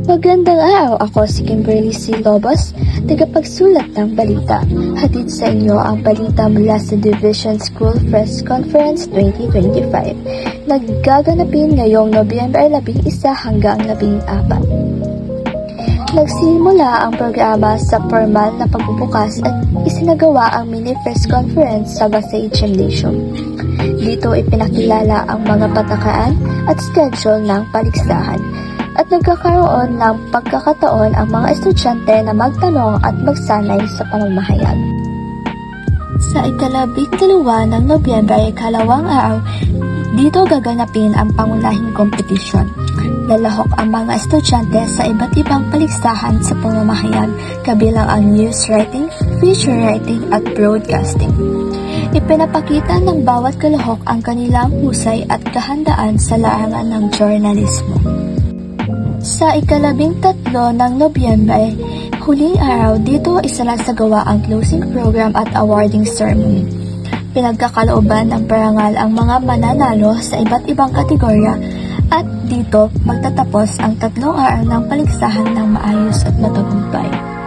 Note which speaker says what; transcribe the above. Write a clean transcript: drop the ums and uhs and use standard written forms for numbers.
Speaker 1: Magandang araw, ako si Kimberly C. Lobos, tagapagsulat ng balita. Hatid sa inyo ang balita mula sa Division School Press Conference 2025. Naggaganapin ngayong Nobyembre 11 hanggang 14. Nagsimula ang programa sa formal na pagbubukas at isinagawa ang mini press conference sa Basay Gymnasium. Dito ipinakilala ang mga patakaan at schedule ng paligsahan at nagkakaroon ng pagkakataon ang mga estudyante na magtanong at magsanay sa pamamahayag. Sa ika-12 ng Nobyembre, kalawang araw, dito gaganapin ang pangunahing kompetisyon. Lalahok ang mga estudyante sa iba't ibang paligsahan sa pamamahayag, kabilang ang news writing, feature writing at broadcasting. Ipinapakita ng bawat kalahok ang kanilang husay at kahandaan sa larangan ng journalismo. Sa ika-13 ng Nobyembre, huling araw, dito isinasagawa ang closing program at awarding ceremony. Pinagkakalooban ng parangal ang mga mananalo sa iba't ibang kategorya at dito magtatapos ang 3 araw ng paligsahan ng maayos at matagumpay.